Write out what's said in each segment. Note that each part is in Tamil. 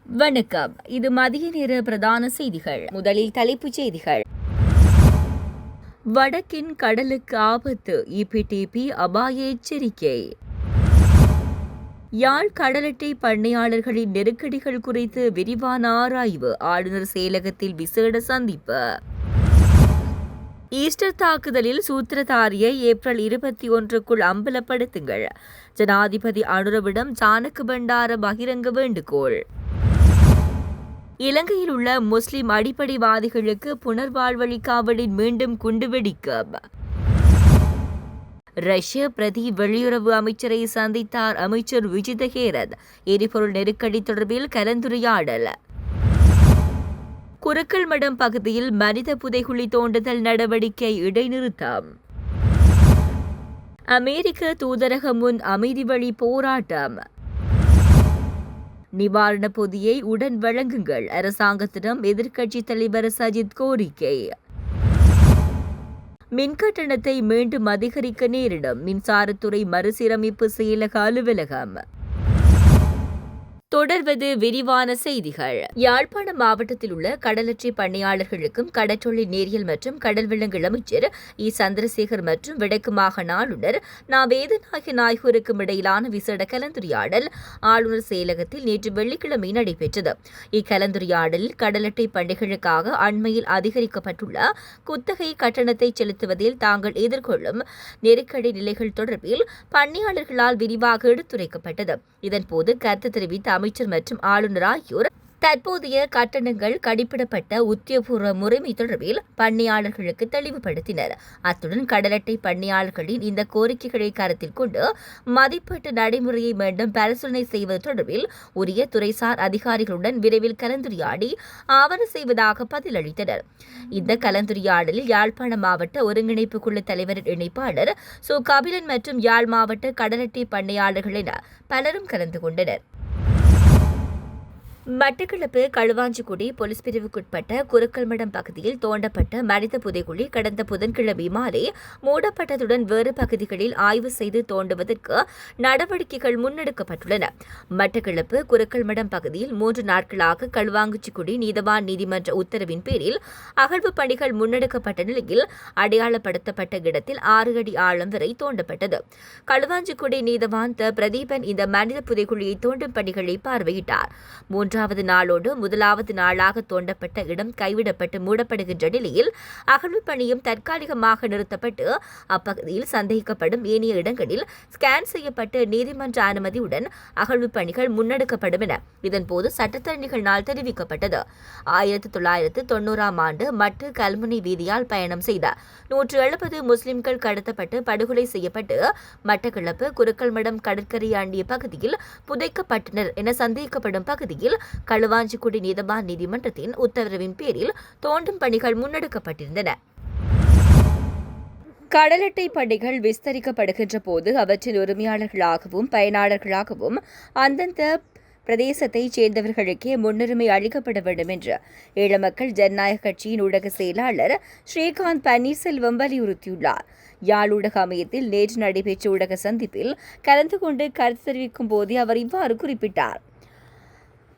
வணக்கம். இது மதிய நேர பிரதான செய்திகள். முதலில் தலைப்புச் செய்திகள். வடக்கின் கடலுக்கு ஆபத்து, இபிடிபி அபாய எச்சரிக்கை. யாழ் கடலட்டை பண்ணையாளர்களின் நெருக்கடிகள் குறித்து விரிவான ஆராய்வு, ஆளுநர் செயலகத்தில் விசேட சந்திப்பு. ஈஸ்டர் தாக்குதலில் சூத்திரதாரியை ஏப்ரல் 21க்குள் அம்பலப்படுத்துங்கள், ஜனாதிபதி அனுரவிடம் சாணக்கு பண்டார பகிரங்க வேண்டுகோள். இலங்கையில் உள்ள முஸ்லிம் அடிப்படைவாதிகளுக்கு புனர்வாழ்வளிக்காவலில் மீண்டும் குண்டுவெடிக்கும். ரஷ்ய பிரதி வெளியுறவு அமைச்சரை சந்தித்தார் அமைச்சர் விஜித ஹேரத். எரிபொருள் நெருக்கடி தொடர்பில் கலந்துரையாடல். குருக்கள்மடம் பகுதியில் மனித புதைகுழி தோண்டுதல் நடவடிக்கை இடைநிறுத்தம். அமெரிக்க தூதரகம் முன் அமைதி வழி போராட்டம். நிவாரண பொதியை உடன் வழங்குங்கள், அரசாங்கத்திடம் எதிர்க்கட்சித் தலைவர் சஜித் கோரிக்கை. மின்கட்டணத்தை மீண்டும் அதிகரிக்க நேரிடும், மின்சாரத்துறை மறுசீரமைப்பு செயலக அலுவலகம். தொடர்வது விரிவான செய்திகள். யாழ்ப்பாண மாவட்டத்தில் உள்ள கடலற்றை பண்ணையாளர்களுக்கும் கடற்றொழில் நேரியல் மற்றும் கடல் வளங்கள் அமைச்சர் இ சந்திரசேகர் மற்றும் வடக்கு மாகாண ஆளுநர் வேதநாயக நாயகருக்கும் இடையிலான விசேட கலந்துரையாடல் ஆளுநர் செயலகத்தில் நேற்று வெள்ளிக்கிழமை நடைபெற்றது. இக்கலந்துரையாடலில் கடலட்டை பண்ணைகளுக்காக அண்மையில் அதிகரிக்கப்பட்டுள்ள குத்தகை கட்டணத்தை செலுத்துவதில் தாங்கள் எதிர்கொள்ளும் நெருக்கடி நிலைகள் தொடர்பில் பண்ணையாளர்களால் விரிவாக எடுத்துரைக்கப்பட்டது. இதன்போது கருத்து தெரிவித்த அமைச்சர் மற்றும் ஆளுநர் ஆகியோர் தற்போதைய கட்டணங்கள் கணிப்பிடப்பட்ட உத்தியோகபூர்வ முறைமை தொடர்பில் பண்ணையாளர்களுக்கு தெளிவுபடுத்தினர். அத்துடன் கடலட்டை பண்ணையாளர்களின் இந்த கோரிக்கைகளை கருத்தில் கொண்டு மதிப்பீட்டு நடைமுறையை மீண்டும் பரிசீலனை செய்வது தொடர்பில் உரிய துறைசார் அதிகாரிகளுடன் விரைவில் கலந்துரையாடி ஆவண செய்வதாக பதிலளித்தனர். இந்த கலந்துரையாடலில் யாழ்ப்பாண மாவட்ட ஒருங்கிணைப்பு குழு தலைவரின் இணைப்பாளர் சு கபிலன் மற்றும் யாழ் மாவட்ட கடலட்டை பண்ணையாளர்கள் என பலரும் கலந்து கொண்டனர். மட்டக்களப்பு களுவாஞ்சிக்குடி போலீஸ் பிரிவுக்குட்பட்ட குருக்கள்மடம் பகுதியில் தோண்டப்பட்ட மனித புதைகுழி கடந்த புதன்கிழமை மாலை மூடப்பட்டதுடன் வேறு பகுதிகளில் ஆய்வு செய்து தோண்டுவதற்கு நடவடிக்கைகள் முன்னெடுக்கப்பட்டுள்ளன. மட்டக்களப்பு குருக்கள்மடம் பகுதியில் 3 நாட்களாக களுவாஞ்சிக்குடி நீதவான் நீதிமன்ற உத்தரவின் பேரில் அகழ்வு பணிகள் முன்னெடுக்கப்பட்ட நிலையில் அடையாளப்படுத்தப்பட்ட இடத்தில் 6 அடி ஆழம் வரை தோண்டப்பட்டது. களுவாஞ்சிக்குடி நீதவான் பிரதீபன் இந்த மனித புதைகுழியை தோண்டும் பணிகளை பார்வையிட்டார். 3வது நாளோடு முதலாவது நாளாக தோண்டப்பட்ட இடம் கைவிடப்பட்டு மூடப்படுகின்ற நிலையில் அகழ்வு பணியும் தற்காலிகமாக நிறுத்தப்பட்டு அப்பகுதியில் சந்தேகிக்கப்படும் ஏனைய இடங்களில் ஸ்கேன் செய்யப்பட்டு நீதிமன்ற அனுமதியுடன் அகழ்வு பணிகள் முன்னெடுக்கப்படும் என இதன்போது சட்டத்தரணிகளினால் தெரிவிக்கப்பட்டது. 1990ஆம் ஆண்டு மட்டு கல்முனை வீதியால் பயணம் செய்த 170 முஸ்லிம்கள் கடத்தப்பட்டு படுகொலை செய்யப்பட்டு மட்டக்களப்பு குருக்கள்மடம் கடற்கரை அண்டிய பகுதியில் புதைக்கப்பட்டனர் என சந்தேகிக்கப்படும் பகுதியில் களுவாஞ்சிக்குடி நீதவான் நீதிமன்றத்தின் உத்தரவின் பேரில் தோண்டும் பணிகள் முன்னெடுக்கப்பட்டிருந்தன. கடலட்டை பணிகள் விஸ்தரிக்கப்படுகின்ற போது அவற்றின் உரிமையாளர்களாகவும் பயனாளர்களாகவும் அந்தந்த பிரதேசத்தைச் சேர்ந்தவர்களுக்கே முன்னுரிமை அளிக்கப்பட வேண்டும் என்று ஈழமக்கள் ஜனநாயக கட்சியின் ஊடக செயலாளர் ஸ்ரீகாந்த் பன்னீர்செல்வம் வலியுறுத்தியுள்ளார். யாழ் ஊடக அமையத்தில் நேற்று நடைபெற்ற ஊடக சந்திப்பில் கலந்து கொண்டு கருத்து தெரிவிக்கும் போதே அவர் இவ்வாறு குறிப்பிட்டார்.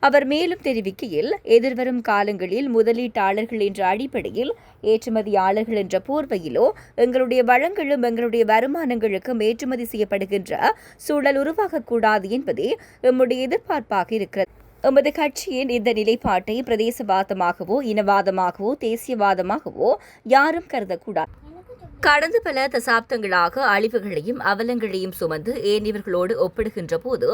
அவர் மேலும் தெரிவிக்கையில், எதிர்வரும் காலங்களில் முதலீட்டாளர்கள் என்ற அடிப்படையில் ஏற்றுமதியாளர்கள் என்ற போர்வையிலோ எங்களுடைய வளங்களும் எங்களுடைய வருமானங்களுக்கும் ஏற்றுமதி செய்யப்படுகின்ற சூழல் உருவாகக்கூடாது என்பதே எம்முடைய எதிர்பார்ப்பாக இருக்கிறது. எமது கட்சியின் இந்த நிலைப்பாட்டை பிரதேசவாதமாகவோ இனவாதமாகவோ தேசியவாதமாகவோ யாரும் கருதக்கூடாது. கடந்த பல தசாப்தங்களாக அழிவுகளையும் அவலங்களையும் சுமந்து ஏனையவர்களோடு ஒப்பிடுகின்ற போது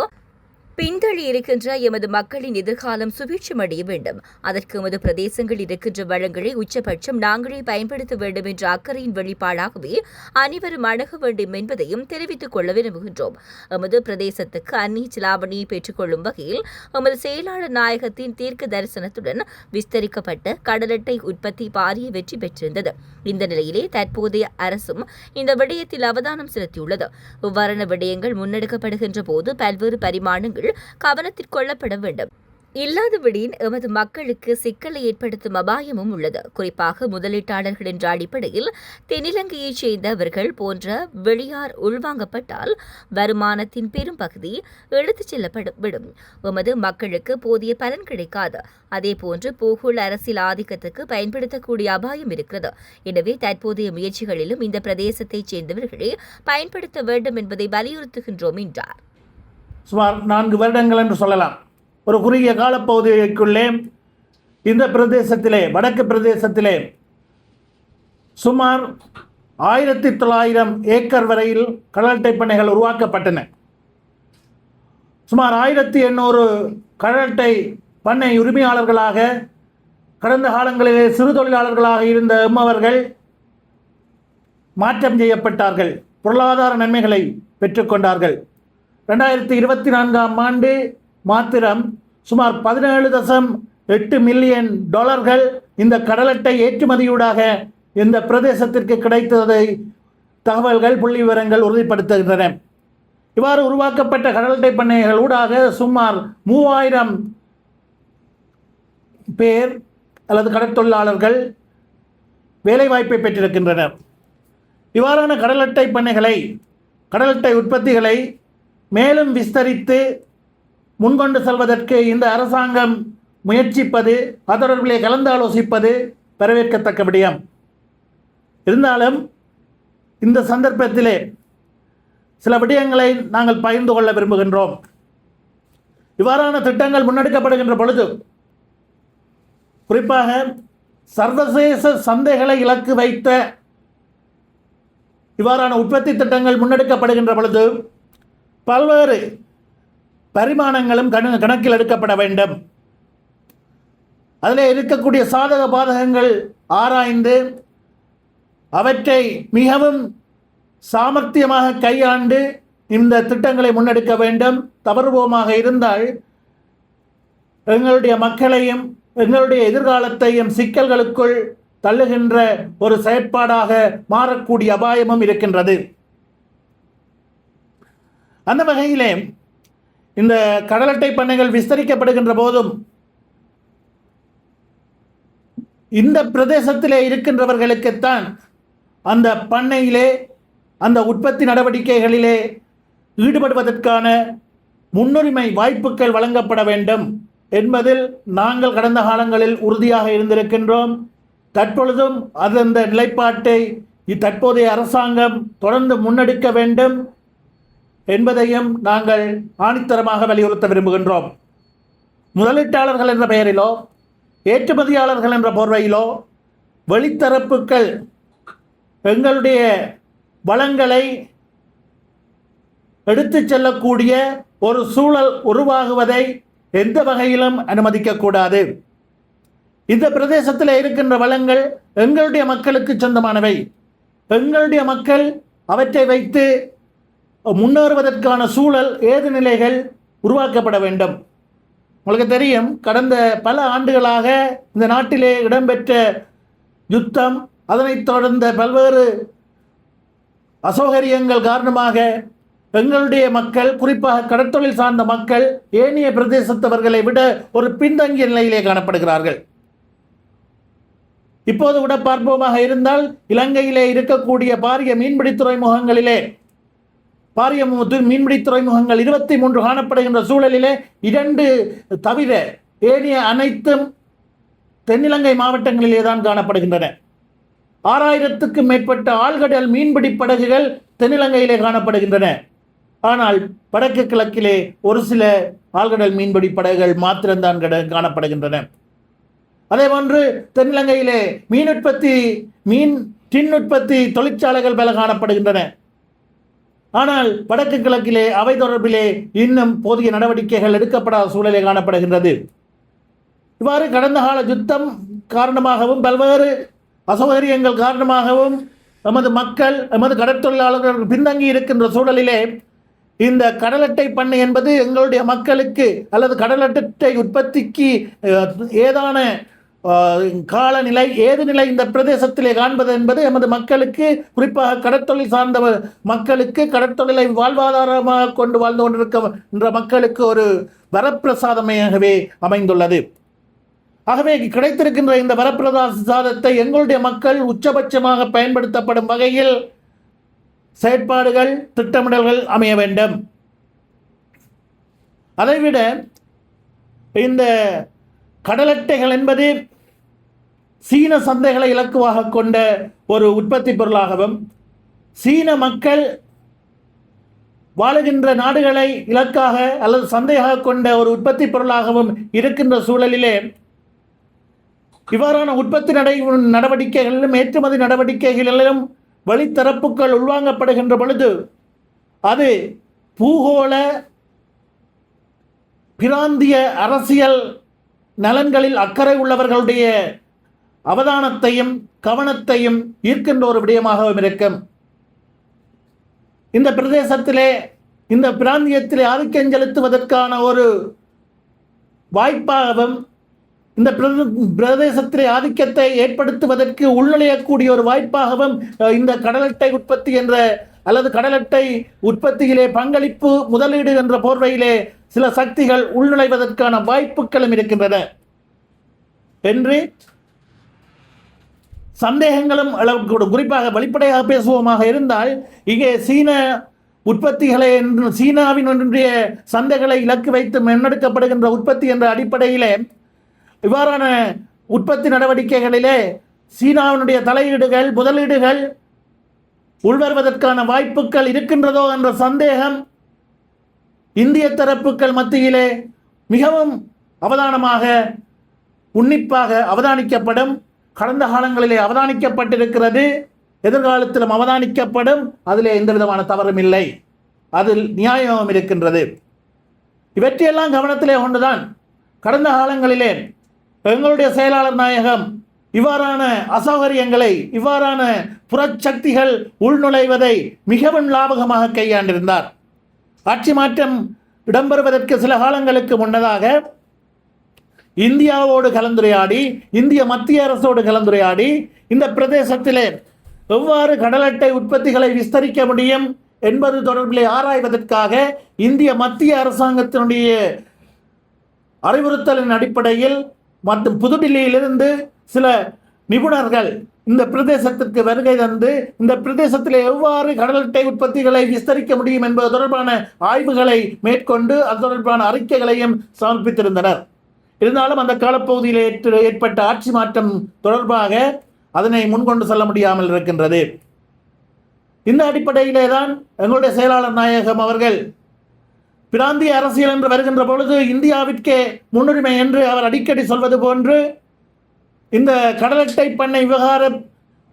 பின்தள்ளி இருக்கின்ற எமது மக்களின் எதிர்காலம் சுபீட்சமடைய வேண்டும். அதற்கு எமது பிரதேசங்கள் இருக்கின்ற வளங்களை உச்சபட்சம் நாங்களே பயன்படுத்த வேண்டும் என்ற அக்கறையின் வெளிப்பாடாகவே அனைவரும் அணுக வேண்டும் என்பதையும் தெரிவித்துக் கொள்ள விரும்புகின்றோம். எமது பிரதேசத்துக்கு அந்நிய செலாவணியை பெற்றுக் கொள்ளும் வகையில் எமது செயலாளர் நாயகத்தின் தீர்க்க தரிசனத்துடன் விஸ்தரிக்கப்பட்ட கடலட்டை உற்பத்தி பாரிய வெற்றி பெற்றிருந்தது. இந்த நிலையிலே தற்போதைய அரசும் இந்த விடயத்தில் அவதானம் செலுத்தியுள்ளது. இவ்வாறான விடயங்கள் முன்னெடுக்கப்படுகின்ற போது பல்வேறு பரிமாணங்கள் கவனத்தில் கொள்ளப்பட வேண்டும். இல்லாதபடியின் எமது மக்களுக்கு சிக்கலை ஏற்படுத்தும் அபாயமும் உள்ளது. குறிப்பாக முதலீட்டாளர்கள் என்ற அடிப்படையில் தென்னிலங்கையைச் சேர்ந்தவர்கள் போன்ற வெளியார் உள்வாங்கப்பட்டால் வருமானத்தின் பெரும் பகுதி எடுத்துச் செல்லப்படும். எமது மக்களுக்கு போதிய பலன் கிடைக்காது. அதேபோன்று பூகோள அரசியல் ஆதிக்கத்துக்கு பயன்படுத்தக்கூடிய அபாயம் இருக்கிறது. எனவே தற்போதைய முயற்சிகளிலும் இந்த பிரதேசத்தைச் சேர்ந்தவர்களே பயன்படுத்த வேண்டும் என்பதை வலியுறுத்துகின்றோம் என்றார். சுமார் 4 வருடங்கள் என்று சொல்லலாம். ஒரு குறுகிய காலப்பகுதிக்குள்ளே இந்த பிரதேசத்திலே, வடக்கு பிரதேசத்திலே சுமார் 1900 ஏக்கர் வரையில் கடலட்டை பண்ணைகள் உருவாக்கப்பட்டன. சுமார் 1800 கடலட்டை பண்ணை உரிமையாளர்களாக கடந்த காலங்களிலே சிறு தொழிலாளர்களாக இருந்த எம்மவர்கள் மாற்றம் செய்யப்பட்டார்கள், பொருளாதார நன்மைகளை பெற்றுக்கொண்டார்கள். 2024 ஆண்டு மாத்திரம் சுமார் 17.8 மில்லியன் டாலர்கள் இந்த கடலட்டை ஏற்றுமதியூடாக இந்த பிரதேசத்திற்கு கிடைத்ததை தகவல்கள் புள்ளி விவரங்கள் உறுதிப்படுத்துகின்றன. இவ்வாறு உருவாக்கப்பட்ட கடலட்டை பண்ணைகள் ஊடாக சுமார் 3000 பேர் அல்லது கடற்தொழிலாளர்கள் வேலைவாய்ப்பை பெற்றிருக்கின்றனர். இவ்வாறான கடலட்டை பண்ணைகளை, கடலட்டை உற்பத்திகளை மேலும் விஸ்தரித்து முன்கொண்டு செல்வதற்கு இந்த அரசாங்கம் முயற்சிப்பது, அதொடர்பிலே கலந்தாலோசிப்பது வரவேற்கத்தக்க விடயம். இருந்தாலும் இந்த சந்தர்ப்பத்திலே சில விடயங்களை நாங்கள் பகிர்ந்து கொள்ள விரும்புகின்றோம். இவ்வாறான திட்டங்கள் முன்னெடுக்கப்படுகின்ற பொழுது, குறிப்பாக சர்வதேச சந்தைகளை இலக்கு வைத்த இவ்வாறான உற்பத்தி திட்டங்கள் முன்னெடுக்கப்படுகின்ற பொழுது பல்வேறு பரிமாணங்களும் கணக்கில் எடுக்கப்பட வேண்டும். அதில் இருக்கக்கூடிய சாதக பாதகங்கள் ஆராய்ந்து அவற்றை மிகவும் சாமர்த்தியமாக கையாண்டு இந்த திட்டங்களை முன்னெடுக்க வேண்டும். தவறுவோமாக இருந்தால் எங்களுடைய மக்களையும் எங்களுடைய எதிர்காலத்தையும் சிக்கல்களுக்குள் தள்ளுகின்ற ஒரு செயற்பாடாக மாறக்கூடிய அபாயமும் இருக்கின்றது. அந்த வகையிலே இந்த கடலட்டை பண்ணைகள் விஸ்தரிக்கப்படுகின்ற போதும் இந்த பிரதேசத்திலே இருக்கின்றவர்களுக்குத்தான் அந்த பண்ணையிலே, அந்த உற்பத்தி நடவடிக்கைகளிலே ஈடுபடுவதற்கான முன்னுரிமை வாய்ப்புகள் வழங்கப்பட வேண்டும் என்பதில் நாங்கள் கடந்த காலங்களில் உறுதியாக இருந்திருக்கின்றோம். தற்பொழுதும் அந்த நிலைப்பாட்டை தற்போதைய அரசாங்கம் தொடர்ந்து முன்னெடுக்க வேண்டும் என்பதையும் நாங்கள் ஆணித்தரமாக வலியுறுத்த விரும்புகின்றோம். முதலீட்டாளர்கள் என்ற பெயரிலோ, ஏற்றுமதியாளர்கள் என்ற போர்வையிலோ வெளித்தரப்புகள் எங்களுடைய வளங்களை எடுத்துச் செல்லக்கூடிய ஒரு சூழல் உருவாகுவதை எந்த வகையிலும் அனுமதிக்கக்கூடாது. இந்த பிரதேசத்தில் இருக்கின்ற வளங்கள் எங்களுடைய மக்களுக்கு சொந்தமானவை. எங்களுடைய மக்கள் அவற்றை வைத்து முன்னேறுவதற்கான சூழல், ஏது நிலைகள் உருவாக்கப்பட வேண்டும். உங்களுக்கு தெரியும், கடந்த பல ஆண்டுகளாக இந்த நாட்டிலே இடம்பெற்ற யுத்தம், அதனைத் தொடர்ந்த பல்வேறு அசௌகரியங்கள் காரணமாக எங்களுடைய மக்கள், குறிப்பாக கடற்தொழில் சார்ந்த மக்கள் ஏனைய பிரதேசத்தவர்களை விட ஒரு பின்தங்கிய நிலையிலே காணப்படுகிறார்கள். இப்போது கூட பார்ப்போமாக இருந்தால், இலங்கையிலே இருக்கக்கூடிய பாரிய மீன்பிடி துறைமுகங்களிலே, பாரிய மீன்பிடி துறைமுகங்கள் 23 காணப்படுகின்ற சூழலிலே 2 தவிர ஏனைய அனைத்தும் தென்னிலங்கை மாவட்டங்களிலே தான் காணப்படுகின்றன. 6000க்கும் மேற்பட்ட ஆழ்கடல் மீன்பிடி படகுகள் தென்னிலங்கையிலே காணப்படுகின்றன. ஆனால் வடக்கு கிழக்கிலே ஒரு சில ஆழ்கடல் மீன்பிடி படகுகள் மாத்திரம்தான் காணப்படுகின்றன. அதேபோன்று தென்னிலங்கையிலே டின் உற்பத்தி தொழிற்சாலைகள் பல காணப்படுகின்றன. ஆனால் வடக்கு கிழக்கிலே அவை தொடர்பிலே இன்னும் போதிய நடவடிக்கைகள் எடுக்கப்படாத சூழலே காணப்படுகின்றது. இவ்வாறு கடந்த கால யுத்தம் காரணமாகவும் பல்வேறு அசௌகரியங்கள் காரணமாகவும் எமது மக்கள், எமது கடற்தொழிலாளர்கள் பின்தங்கி இருக்கின்ற சூழலிலே இந்த கடலட்டை பண்ணை என்பது எங்களுடைய மக்களுக்கு அல்லது கடலட்டை உற்பத்திக்கு ஏதான காலநிலை ஏது நிலை இந்த பிரதேசத்திலே காண்பது என்பது எமது மக்களுக்கு, குறிப்பாக கடற்தொழில் சார்ந்த மக்களுக்கு, கடற்தொழிலை வாழ்வாதாரமாக கொண்டு வாழ்ந்து கொண்டிருக்கின்ற மக்களுக்கு ஒரு வரப்பிரசாதமாகவே அமைந்துள்ளது. ஆகவே கிடைத்திருக்கின்ற இந்த வரப்பிரசாதத்தை எங்களுடைய மக்கள் உச்சபட்சமாக பயன்படுத்தப்படும் வகையில் செயற்பாடுகள், திட்டமிடல்கள் அமைய வேண்டும். அதைவிட இந்த கடல் அட்டைகள் என்பது சீன சந்தைகளை இலக்குவாக கொண்ட ஒரு உற்பத்தி பொருளாகவும், சீன மக்கள் வாழுகின்ற நாடுகளை இலக்காக அல்லது சந்தையாக கொண்ட ஒரு உற்பத்தி பொருளாகவும் இருக்கின்ற சூழலிலே இவ்வாறான உற்பத்தி நடவடிக்கைகளிலும் ஏற்றுமதி நடவடிக்கைகளிலும் வழித்தரப்புகள் உள்வாங்கப்படுகின்ற பொழுது அது பூகோள பிராந்திய அரசியல் நலன்களில் அக்கறை உள்ளவர்களுடைய அவதானத்தையும் கவனத்தையும் ஈர்க்கின்ற ஒரு விடயமாகவும் இருக்கும். இந்த பிரதேசத்திலே, இந்த பிராந்தியத்திலே ஆதிக்கம் செலுத்துவதற்கான ஒரு வாய்ப்பாகவும், இந்த பிரதேசத்திலே ஆதிக்கத்தை ஏற்படுத்துவதற்கு உள்நுழையக்கூடிய ஒரு வாய்ப்பாகவும் இந்த கடல் அட்டை உற்பத்தி என்ற அல்லது கடல் அட்டை உற்பத்தியிலே பங்களிப்பு முதலீடு என்ற போர்வையிலே சில சக்திகள் உள்நுழைவதற்கான வாய்ப்புகளும் இருக்கின்றன என்று சந்தேகங்களும் அளவுக்கு, குறிப்பாக வெளிப்படையாக பேசுவோமாக இருந்தால், இங்கே சீன உற்பத்திகளை சீனாவினுடைய சந்தைகளை இலக்கு வைத்து முன்னெடுக்கப்படுகின்ற உற்பத்தி என்ற அடிப்படையிலே இவ்வாறான உற்பத்தி நடவடிக்கைகளிலே சீனாவினுடைய தலையீடுகள், முதலீடுகள் உள்வருவதற்கான வாய்ப்புகள் இருக்கின்றதோ என்ற சந்தேகம் இந்திய தரப்புகள் மத்தியிலே மிகவும் அவதானமாக, உன்னிப்பாக அவதானிக்கப்படும். கடந்த காலங்களிலே அவதானிக்கப்பட்டிருக்கிறது, எதிர்காலத்திலும் அவதானிக்கப்படும். அதிலே எந்த விதமான தவறும் இல்லை, அதில் நியாயமும் இருக்கின்றது. இவற்றையெல்லாம் கவனத்திலே கொண்டுதான் கடந்த காலங்களிலே எங்களுடைய செயலாளர் நாயகம் இவ்வாறான அசௌகரியங்களை, இவ்வாறான புறச்சக்திகள் உள்நுழைவதை மிகவும் லாபகமாக கையாண்டிருந்தார். ஆட்சி மாற்றம் இடம்பெறுவதற்கு சில காலங்களுக்கு முன்னதாக இந்தியாவோடு கலந்துரையாடி, இந்திய மத்திய அரசோடு கலந்துரையாடி, இந்த பிரதேசத்திலே எவ்வாறு கடல் அட்டை உற்பத்திகளை விஸ்தரிக்க முடியும் என்பது தொடர்பிலே ஆராய்வதற்காக இந்திய மத்திய அரசாங்கத்தினுடைய அறிவுறுத்தலின் அடிப்படையில் மற்றும் புதுடில்லியிலிருந்து சில நிபுணர்கள் இந்த பிரதேசத்திற்கு வருகை தந்து, இந்த பிரதேசத்தில் எவ்வாறு கடல் அட்டை உற்பத்திகளை விஸ்தரிக்க முடியும் என்பது தொடர்பான ஆய்வுகளை மேற்கொண்டு அது தொடர்பான அறிக்கைகளையும் சமர்ப்பித்திருந்தனர். இருந்தாலும் அந்த காலப்பகுதியில் ஏற்பட்ட ஆட்சி மாற்றம் தொடர்பாக அதனை முன்கொண்டு செல்ல முடியாமல் இருக்கின்றது. இந்த அடிப்படையிலே தான் எங்களுடைய செயலாளர் நாயகம் அவர்கள் பிராந்திய அரசியல் என்று வருகின்ற பொழுது இந்தியாவிற்கே முன்னுரிமை என்று அவர் அடிக்கடி சொல்வது போன்று, இந்த கடல் அட்டை பண்ணை விவகாரம்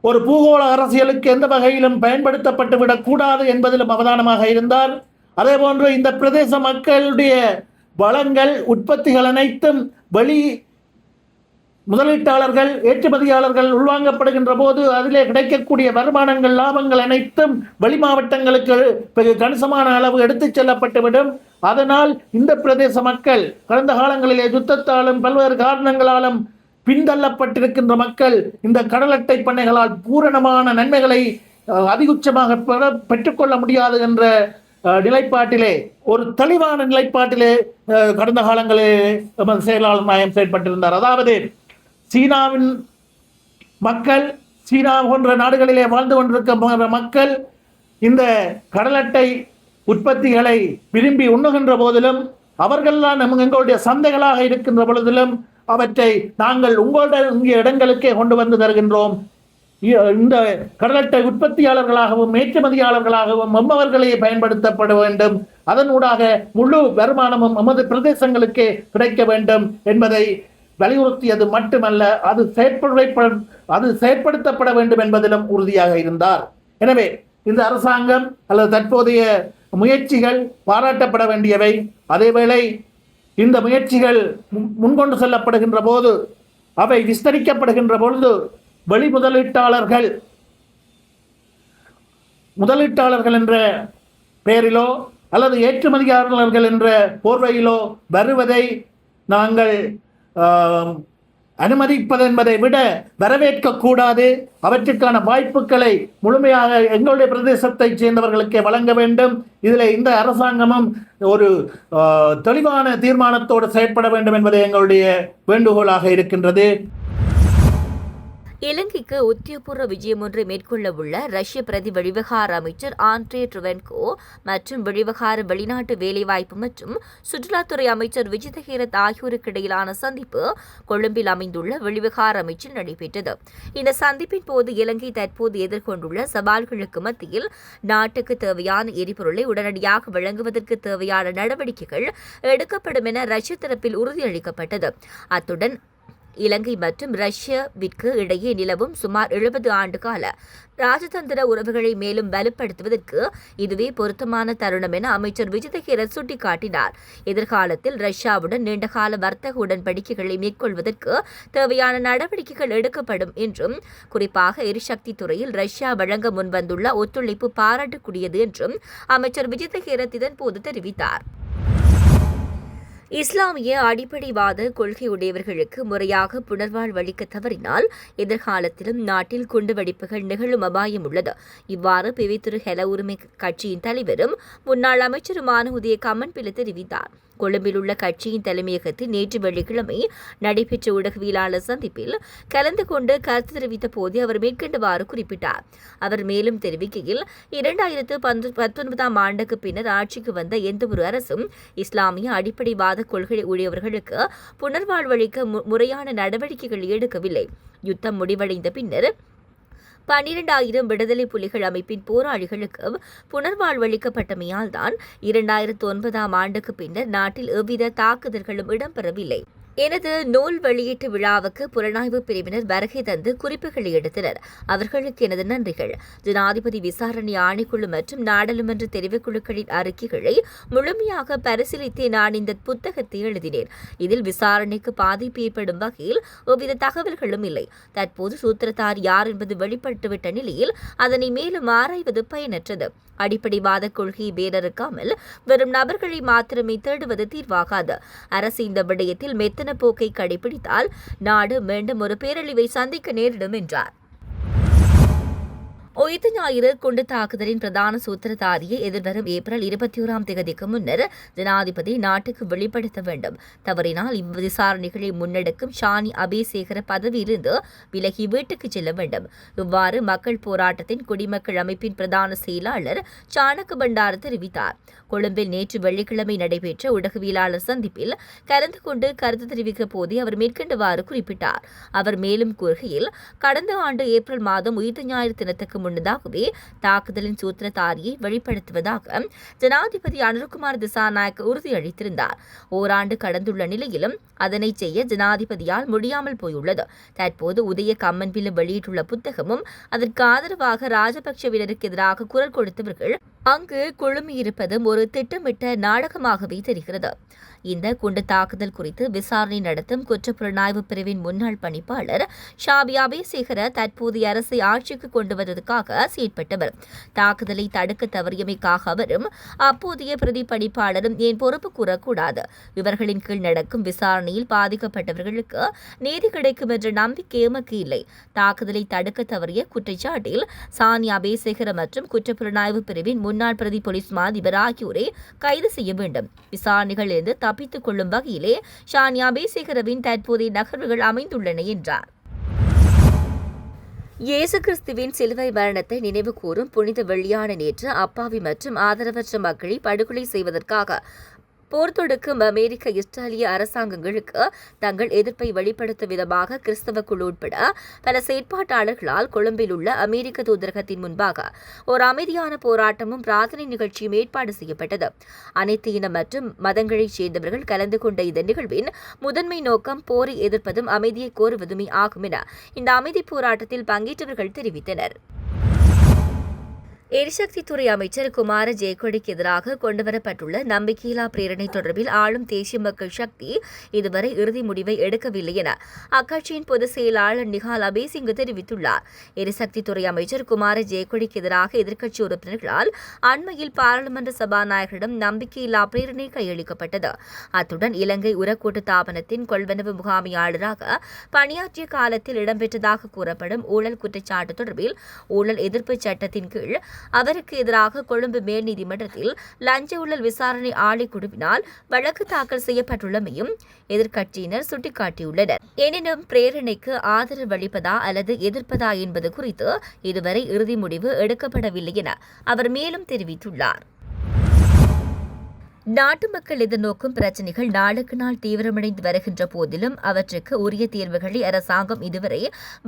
ஒரு பூகோள அரசியலுக்கு எந்த வகையிலும் பயன்படுத்தப்பட்டு விடக்கூடாது என்பதிலும் அவதானமாக இருந்தார். அதே போன்று இந்த பிரதேச மக்களுடைய வளங்கள், உற்பத்திகள் அனைத்தும் வெளி முதலீட்டாளர்கள், ஏற்றுமதியாளர்கள் உள்வாங்கப்படுகின்ற போது அதிலே கிடைக்கக்கூடிய வருமானங்கள், லாபங்கள் அனைத்தும் வெளி மாவட்டங்களுக்கு கணிசமான அளவு எடுத்துச் செல்லப்பட்டுவிடும். அதனால் இந்த பிரதேச மக்கள் கடந்த காலங்களிலே யுத்தத்தாலும் பல்வேறு காரணங்களாலும் பின்தள்ளப்பட்டிருக்கின்ற மக்கள் இந்த கடல் அட்டை பண்ணைகளால் பூரணமான நன்மைகளை அதிகுச்சமாக பெற்றுக்கொள்ள முடியாது என்ற நிலைப்பாட்டிலே, ஒரு தெளிவான நிலைப்பாட்டிலே கடந்த காலங்களில் செயலாளர் நாயம் செயல்பட்டிருந்தார். அதாவது சீனாவின் மக்கள், சீனா போன்ற நாடுகளிலே வாழ்ந்து கொண்டிருக்கின்ற மக்கள் இந்த கடல் அட்டை உற்பத்திகளை விரும்பி உண்ணுகின்ற போதிலும், அவர்கள்தான் எங்களுடைய சந்தைகளாக இருக்கின்ற பொழுதிலும் அவற்றை நாங்கள் உங்களுடைய இடங்களுக்கே கொண்டு வந்து தருகின்றோம். இந்த கடல் அட்டை உற்பத்தியாளர்களாகவும் ஏற்றுமதியாளர்களாகவும் நம்மவர்களே பயன்படுத்தப்பட வேண்டும். அதனூடாக முழு வருமானமும் நமது பிரதேசங்களுக்கே கிடைக்க வேண்டும் என்பதை வலியுறுத்தியது மட்டுமல்ல, அது செயற்படுத்தப்பட வேண்டும் என்பதிலும் உறுதியாக இருந்தார். எனவே இந்த அரசாங்கம் அல்லது தற்போதைய முயற்சிகள் பாராட்டப்பட வேண்டியவை. அதேவேளை இந்த முயற்சிகள் முன்கொண்டு செல்லப்படுகின்ற போது, அவை விஸ்தரிக்கப்படுகின்ற பொழுது வெளி முதலீட்டாளர்கள் என்ற பெயரிலோ அல்லது ஏற்றுமதியாளர்கள் என்ற போர்வையிலோ வருவதை நாங்கள் அனுமதிப்பது என்பதை விட வரவேற்கக்கூடாது. அவற்றுக்கான வாய்ப்புகளை முழுமையாக எங்களுடைய பிரதேசத்தைச் சேர்ந்தவர்களுக்கே வழங்க வேண்டும். இதில் இந்த அரசாங்கமும் ஒரு தெளிவான தீர்மானத்தோடு செயற்பட வேண்டும் என்பது எங்களுடைய வேண்டுகோளாக இருக்கின்றது. இலங்கைக்கு உத்தியோகபூர்வ விஜயம் ஒன்றை மேற்கொள்ள உள்ள ரஷ்ய பிரதி வெளிவிவகார அமைச்சர் ஆண்ட்ரே ட்ருவென்கோ மற்றும் வெளிவிவகார வெளிநாட்டு வேலைவாய்ப்பு மற்றும் சுற்றுலாத்துறை அமைச்சர் விஜித ஹேரத் ஆகியோருக்கு இடையிலான சந்திப்பு கொழும்பில் அமைந்துள்ள வெளிவிவகார அமைச்சில் நடைபெற்றது. இந்த சந்திப்பின் போது இலங்கை தற்போது எதிர்கொண்டுள்ள சவால்களுக்கு மத்தியில் நாட்டுக்கு தேவையான எரிபொருளை உடனடியாக வழங்குவதற்கு தேவையான நடவடிக்கைகள் எடுக்கப்படும் என ரஷ்ய தரப்பில் உறுதியளிக்கப்பட்டது. அத்துடன் இலங்கை மற்றும் ரஷ்யாவிற்கு இடையே நிலவும் சுமார் 70 ஆண்டு கால ராஜதந்திர உறவுகளை மேலும் வலுப்படுத்துவதற்கு இதுவே பொருத்தமான தருணம் என அமைச்சர் விஜித ஹேரத் சுட்டிக்காட்டினார். எதிர்காலத்தில் ரஷ்யாவுடன் நீண்டகால வர்த்தக உடன்படிக்கைகளை மேற்கொள்வதற்கு தேவையான நடவடிக்கைகள் எடுக்கப்படும் என்றும், குறிப்பாக எரிசக்தி துறையில் ரஷ்யா வழங்க முன்வந்துள்ள ஒத்துழைப்பு பாராட்டக்கூடியது என்றும் அமைச்சர் விஜித ஹேரத் இதன்போது தெரிவித்தார். இஸ்லாமிய அடிப்படைவாத கொள்கையுடையவர்களுக்கு முறையாக புனர்வாழ்வளிக்க தவறினால் எதிர்காலத்திலும் நாட்டில் குண்டுவெடிப்புகள் நிகழும் அபாயம் உள்ளது. இவ்வாறு பிவித்துரு ஹெல உரிமை கட்சியின் தலைவரும் முன்னாள் அமைச்சருமான உதய கம்மன்பில தெரிவித்தார். கொழும்பில் உள்ள கட்சியின் தலைமையகத்தில் நேற்று வெள்ளிக்கிழமை நடைபெற்ற ஊடகவியலாளர் சந்திப்பில் கலந்து கொண்டு கருத்து தெரிவித்த போது அவர் மேற்கண்டவாறு குறிப்பிட்டார். அவர் மேலும் தெரிவிக்கையில் 2019 ஆண்டுக்கு பின்னர் ஆட்சிக்கு வந்த எந்தவொரு அரசும் இஸ்லாமிய அடிப்படைவாத கொள்கை உடையவர்களுக்கு புனர்வாழ்வளிக்க முறையான நடவடிக்கைகள் எடுக்கவில்லை. யுத்தம் முடிவடைந்த பின்னர் 12,000 விடுதலை புலிகள் அமைப்பின் போராளிகளுக்கு புனர்வாழ்வளிக்கப்பட்டமையால் தான் 2009 ஆண்டுக்கு பின்னர் நாட்டில் எவ்வித தாக்குதல்களும் இடம்பெறவில்லை. எனது நூல் வெளியீட்டு விழாவுக்கு புலனாய்வு பிரிவினர் வருகை தந்து குறிப்புகளை எடுத்தனர். அவர்களுக்கு எனது நன்றிகள். ஜனாதிபதி விசாரணை ஆணைக்குழு மற்றும் நாடாளுமன்ற தெரிவுக்குழுக்களின் அறிக்கைகளை முழுமையாக பரிசீலித்தே நான் இந்த புத்தகத்தை எழுதினேன். இதில் விசாரணைக்கு பாதிப்பு ஏற்படும் வகையில் எவ்வித தகவல்களும் இல்லை. தற்போது சூத்திரதாரி யார் என்பது வெளிப்பட்டுவிட்ட நிலையில் அதனை மேலும் ஆராய்வது பயனற்றது. அடிப்படைவாத கொள்கையை வேறறுக்காமல் வெறும் நபர்களை மாத்திரமே தேடுவது தீர்வாகாது. அரசு இந்த விடயத்தில் மெத்தன போக்கை கடைபிடித்தால் நாடு மீண்டும் ஒரு பேரழிவை சந்திக்க நேரிடும் என்றார். உயிர்த்த ஞாயிறு குண்டு தாக்குதலின் பிரதான சூத்திரதாரியை எதிர்வரும் ஏப்ரல் 21 முன்னர் ஜனாதிபதி நாட்டுக்கு வெளிப்படுத்த வேண்டும். தவறினால் இவ்விசாரணைகளை முன்னெடுக்கும் ஷானி அபேசேகர பதவியிலிருந்து விலகி வீட்டுக்கு செல்ல வேண்டும். இவ்வாறு மக்கள் போராட்டத்தின் குடிமக்கள் அமைப்பின் பிரதான செயலாளர் சாணக்க பண்டார தெரிவித்தார். கொழும்பில் நேற்று வெள்ளிக்கிழமை நடைபெற்ற ஊடகவியலாளர் சந்திப்பில் கலந்து கொண்டு கருத்து தெரிவிக்க போதே அவர் மேற்கண்டவாறு குறிப்பிட்டார். அவர் மேலும் கூறுகையில், கடந்த ஆண்டு ஏப்ரல் மாதம் உயிர்த்த ஞாயிறு தினத்துக்கு முன்னதாகவே தாக்குதலின் சூத்திரதாரியை வெளிப்படுத்துவதாக ஜனாதிபதி அனுர்குமார் திசாநாயக்க உறுதியளித்திருந்தார். ஓராண்டு கடந்துள்ள நிலையிலும் அதனை செய்ய ஜனாதிபதியால் முடியாமல் போயுள்ளது. தற்போது உதய கம்மன்பில வெளியிட்டுள்ள புத்தகமும் அதற்கு ஆதரவாக ராஜபக்சவினருக்கு எதிராக குரல் கொடுத்தவர்கள் அங்கு குழுமியிருப்பதும் ஒரு திட்டமிட்ட நாடகமாகவே தெரிகிறது. இந்த குண்டு தாக்குதல் குறித்து விசாரணை நடத்தும் குற்றப்புலனாய்வு பிரிவின் முன்னாள் பணிப்பாளர் ஷாபி அபேசேகர தற்போதைய அரசை ஆட்சிக்கு கொண்டு வந்ததற்காக செயற்பட்டவர். தாக்குதலை தடுக்க தவறியமைக்காக அவரும் அப்போதைய பிரதி பணிப்பாளரும் ஏன் பொறுப்பு கூறக்கூடாது? இவர்களின் கீழ் நடக்கும் விசாரணையில் பாதிக்கப்பட்டவர்களுக்கு நீதி கிடைக்கும் என்ற நம்பிக்கை எமக்கு இல்லை. தாக்குதலை தடுக்க தவறிய குற்றச்சாட்டில் சானி அபேசேகர மற்றும் குற்றப்புலனாய்வு பிரிவின் முன்னாள் பிரதி போலீஸ் மாதிபர் ஆகியோரை கைது செய்ய வேண்டும். விசாரணைகளிலிருந்து தப்பித்துக் கொள்ளும் வகையிலே ஷானி அபேசேகரவின் தற்போதைய நகர்வுகள் அமைந்துள்ளன என்றார். இயேசு கிறிஸ்துவின் சிலுவை மரணத்தை நினைவு கூறும் புனித வெள்ளியான நேற்று அப்பாவி மற்றும் ஆதரவற்ற மக்களை படுகொலை செய்வதற்காக போர் தொடுக்கும் அமெரிக்க இஸ்ரேலிய அரசாங்கங்களுக்கு தங்கள் எதிர்ப்பை வெளிப்படுத்தும் விதமாக கிறிஸ்தவ குழு உட்பட பல செயற்பாட்டாளர்களால் கொழும்பில் உள்ள அமெரிக்க தூதரகத்தின் முன்பாக ஒரு அமைதியான போராட்டமும் பிரார்த்தனை நிகழ்ச்சியும் ஏற்பாடு செய்யப்பட்டது. அனைத்து இன மற்றும் மதங்களைச் சேர்ந்தவர்கள் கலந்து கொண்ட இந்த நிகழ்வின் முதன்மை நோக்கம் போரை எதிர்ப்பதும் அமைதியை கோருவதுமே ஆகும் என இந்த அமைதி போராட்டத்தில் பங்கேற்றவர்கள் தெரிவித்தனர். எரிசக்தித்துறை அமைச்சர் குமார ஜெயக்கொடிக்கு எதிராக கொண்டுவரப்பட்டுள்ள நம்பிக்கையில்லா பிரேரணை தொடர்பில் ஆளும் தேசிய மக்கள் சக்தி இதுவரை இறுதி முடிவை எடுக்கவில்லை என அக்கட்சியின் பொதுச் செயலாளர் நிகால் அபேசிங்க தெரிவித்துள்ளார். எரிசக்தித்துறை அமைச்சர் குமார ஜெயக்கொடிக்கு எதிராக எதிர்க்கட்சி உறுப்பினர்களால் அண்மையில் பாராளுமன்ற சபாநாயகரிடம் நம்பிக்கையில்லா பிரேரணை கையளிக்கப்பட்டது. அத்துடன் இலங்கை உரக்கூட்டு தாபனத்தின் கொள்வனவு முகாமையாளராக பணியாற்றிய காலத்தில் இடம்பெற்றதாக கூறப்படும் ஊழல் குற்றச்சாட்டு தொடர்பில் ஊழல் எதிர்ப்பு சட்டத்தின் கீழ் அவருக்கு எதிராக கொழும்பு மேல் நீதிமன்றத்தில் லஞ்ச ஊழல் விசாரணை ஆணைக்குழுவினால் வழக்கு தாக்கல் செய்யப்பட்டுள்ளமையும் எதிர்க்கட்சியினர் சுட்டிக்காட்டியுள்ளனர். எனினும் பிரேரணைக்கு ஆதரவளிப்பதா அல்லது எதிர்ப்பதா என்பது குறித்து இதுவரை இறுதி முடிவு எடுக்கப்படவில்லை என அவர் மேலும் தெரிவித்துள்ளார். நாட்டு மக்கள் எதிர்நோக்கும் பிரச்சினைகள் நாளுக்கு நாள் தீவிரமடைந்து வருகின்ற போதிலும் அவற்றுக்கு உரிய தீர்வுகளை அரசாங்கம் இதுவரை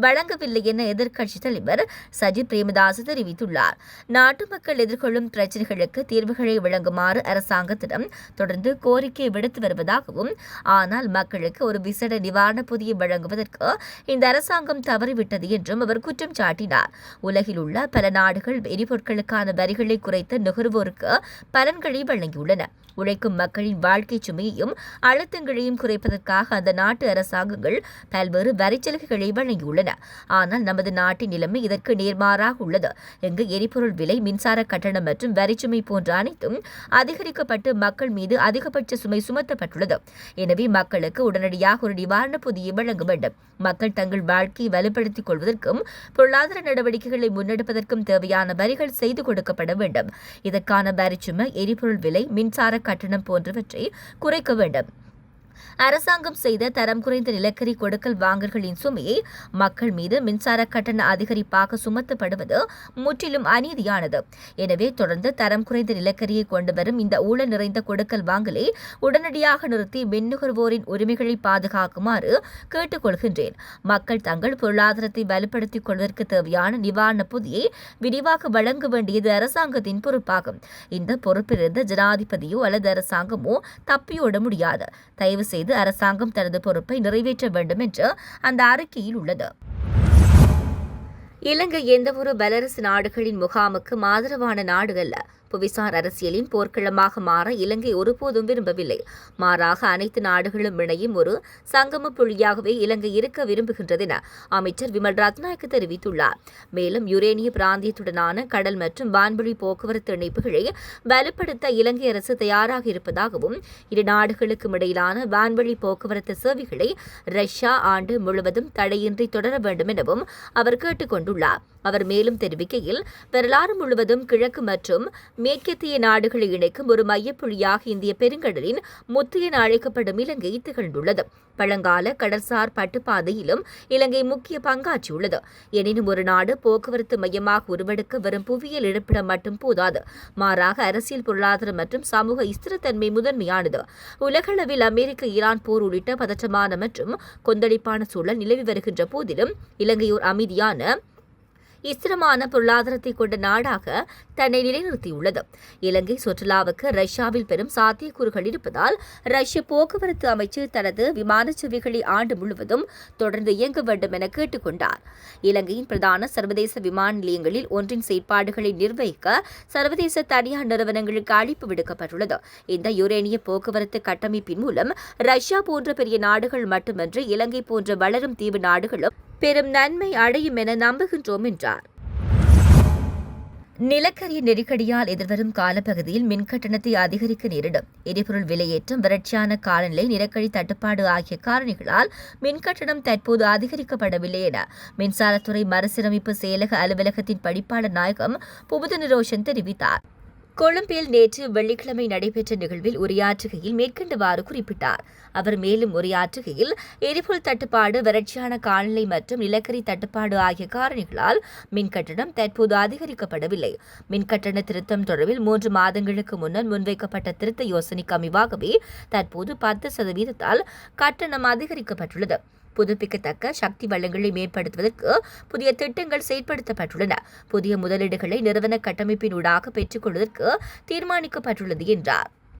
வழங்கவில்லை என எதிர்க்கட்சித் தலைவர் சஜித் பிரேமதாஸ் தெரிவித்துள்ளார். நாட்டு மக்கள் எதிர்கொள்ளும் பிரச்சினைகளுக்கு தீர்வுகளை வழங்குமாறு அரசாங்கத்திடம் தொடர்ந்து கோரிக்கை விடுத்து வருவதாகவும், ஆனால் மக்களுக்கு ஒரு விசேட நிவாரண பொதியை வழங்குவதற்கு இந்த அரசாங்கம் தவறிவிட்டது என்றும் அவர் குற்றம் சாட்டினார். உலகில் உள்ள பல நாடுகள் எரிபொருட்களுக்கான வரிகளை குறைத்து நுகர்வோருக்கு பலன்களை வழங்கியுள்ளன. உழைக்கும் மக்களின் வாழ்க்கை சுமையையும் அழுத்தங்களையும் குறைப்பதற்காக அந்த நாட்டு அரசாங்கங்கள் பல்வேறு வரிச்சலுகைகளை வழங்கியுள்ளன. ஆனால் நமது நாட்டின் நிலைமை இதற்கு நேர்மாறாக உள்ளது. இங்கு எரிபொருள் விலை, மின்சார கட்டணம் மற்றும் வரிச்சுமை போன்ற அனைத்தும் அதிகரிக்கப்பட்டு மக்கள் மீது அதிகபட்ச சுமை சுமத்தப்பட்டுள்ளது. எனவே மக்களுக்கு உடனடியாக ஒரு நிவாரண பொதியை வழங்க வேண்டும். மக்கள் தங்கள் வாழ்க்கையை வலுப்படுத்திக் கொள்வதற்கும் பொருளாதார நடவடிக்கைகளை முன்னெடுப்பதற்கும் தேவையான வரிகள் செய்து கொடுக்கப்பட வேண்டும். இதற்கான வரிச்சுமை, எரிபொருள் விலை, மின்சார கட்டணம் போன்றவற்றை குறைக்க வேண்டும். அரசாங்கம் செய்த தரம் குறைந்த நிலக்கரி கொடுக்கல் வாங்கல்களின் சுமையை மக்கள் மீது மின்சார கட்டண அதிகரிப்பாக சுமத்தப்படுவது முற்றிலும் அநீதியானது. எனவே தொடர்ந்து தரம் குறைந்த நிலக்கரியை கொண்டுவரும் இந்த ஊழல் நிறைந்த கொடுக்கல் வாங்கலை உடனடியாக நிறுத்தி மின் நுகர்வோரின் உரிமைகளை பாதுகாக்குமாறு கேட்டுக் கொள்கின்றேன். மக்கள் தங்கள் பொருளாதாரத்தை வலுப்படுத்திக் கொள்வதற்கு தேவையான நிவாரண பொதியை விரிவாக வழங்க வேண்டியது அரசாங்கத்தின் பொறுப்பாகும். இந்த பொறுப்பிலிருந்து ஜனாதிபதியோ அல்லது அரசாங்கமோ தப்பியோட முடியாது. தயவு செய்து அரசாங்கம் தனது பொறுப்பை நிறைவேற்ற வேண்டும் என்று அந்த அறிக்கையில் உள்ளது. இலங்கை எந்தவொரு வல்லரசு நாடுகளின் முகாமுக்கு ஆதரவான நாடு அல்ல. புவிசார் அரசியலின் போர்க்களமாக மாற இலங்கை ஒருபோதும் விரும்பவில்லை. மாறாக அனைத்து நாடுகளும் இணையும் ஒரு சங்கம புள்ளியாகவே இலங்கை இருக்க விரும்புகின்றது என அமைச்சர் விமல் ரத்நாயக்க தெரிவித்துள்ளார். மேலும் யுரேனிய பிராந்தியத்துடனான கடல் மற்றும் வான்வழி போக்குவரத்து இணைப்புகளை வலுப்படுத்த இலங்கை அரசு தயாராக இருப்பதாகவும், இரு நாடுகளுக்கும் இடையிலான வான்வழி போக்குவரத்து சேவைகளை ரஷ்யா ஆண்டு முழுவதும் தடையின்றி தொடர வேண்டும் எனவும் அவர் கேட்டுக் கொண்டுள்ளார். அவர் மேலும் தெரிவிக்கையில், வரலாறு முழுவதும் கிழக்கு மற்றும் மேற்கத்திய நாடுகளை இணைக்கும் ஒரு மையப்புள்ளியாக இந்திய பெருங்கடலின் முத்து என அழைக்கப்படும் இலங்கை திகழ்ந்துள்ளது. பழங்கால கடற்சார் பட்டுப்பாதையிலும் இலங்கை முக்கிய பங்காற்றியுள்ளது. எனினும் ஒரு நாடு போக்குவரத்து மையமாக உருவெடுக்க வெறும் புவியியல் இருப்பிடம் மட்டும் போதாது. மாறாக அரசியல், பொருளாதார மற்றும் சமூக ஸ்திரத்தன்மை முதன்மையானது. உலகளவில் அமெரிக்க ஈரான் போர் உள்ளிட்ட பதற்றமான மற்றும் கொந்தளிப்பான சூழல் நிலவி வருகின்ற போதிலும் இலங்கை ஒரு அமைதியான ஸ்திரமான பொருளாதாரத்தை கொண்ட நாடாக தன்னை நிலைநிறுத்தியுள்ளது. இலங்கை சுற்றுலாவுக்கு ரஷ்யாவில் பெரும் சாத்தியக்கூறுகள் இருப்பதால் ரஷ்ய போக்குவரத்து அமைச்சர் தனது விமான சேவைகளை ஆண்டு முழுவதும் தொடர்ந்து இயங்க வேண்டும் என கேட்டுக் கொண்டார். இலங்கையின் பிரதான சர்வதேச விமான நிலையங்களில் ஒன்றின் செயற்பாடுகளை நிர்வகிக்க சர்வதேச தனியார் நிறுவனங்களுக்கு அழைப்பு விடுக்கப்பட்டுள்ளது. இந்த யுரேனிய போக்குவரத்து கட்டமைப்பின் மூலம் ரஷ்யா போன்ற பெரிய நாடுகள் மட்டுமன்றி இலங்கை போன்ற வளரும் தீவு நாடுகளும் பெரும் நன்மை அடையும் என நம்புகின்றோம் என்றார். நிலக்கரி நெருக்கடியால் எதிர்வரும் காலப்பகுதியில் மின் கட்டணத்தை அதிகரிக்க நேரிடும். எரிபொருள் விலையேற்றம், வறட்சியான காலநிலை, நிலக்கரி தட்டுப்பாடு ஆகிய காரணிகளால் மின் கட்டணம் தற்போது அதிகரிக்கப்படவில்லை என மின்சாரத்துறை மறுசீரமைப்பு செயலக அலுவலகத்தின் பணிப்பாளர் நாயகம் புபுதன் ரோஷன் தெரிவித்தார். கொழும்பில் நேற்று வெள்ளிக்கிழமை நடைபெற்ற நிகழ்வில் உரையாற்றுகையில் மேற்கண்டவாறு குறிப்பிட்டார். அவர் மேலும் உரையாற்றுகையில், எரிபொருள் தட்டுப்பாடு, வறட்சியான காலநிலை மற்றும் நிலக்கரி தட்டுப்பாடு ஆகிய காரணிகளால் மின்கட்டணம் தற்போது அதிகரிக்கப்படவில்லை. மின்கட்டண திருத்தம் தொடர்பில் 3 மாதங்களுக்கு முன்னர் முன்வைக்கப்பட்ட திருத்த யோசனைக்கு அமைவாகவே தற்போது 10% கட்டணம் அதிகரிக்கப்பட்டுள்ளது. புதுப்பிக்கத்தக்க சக்தி வளங்களை மேம்படுத்துவதற்கு புதிய திட்டங்கள் செயற்படுத்தப்பட்டுள்ளன. புதிய முதலீடுகளை நிறுவன கட்டமைப்பினூடாக பெற்றுக் கொள்வதற்கு தீர்மானிக்கப்பட்டுள்ளது என்றார்.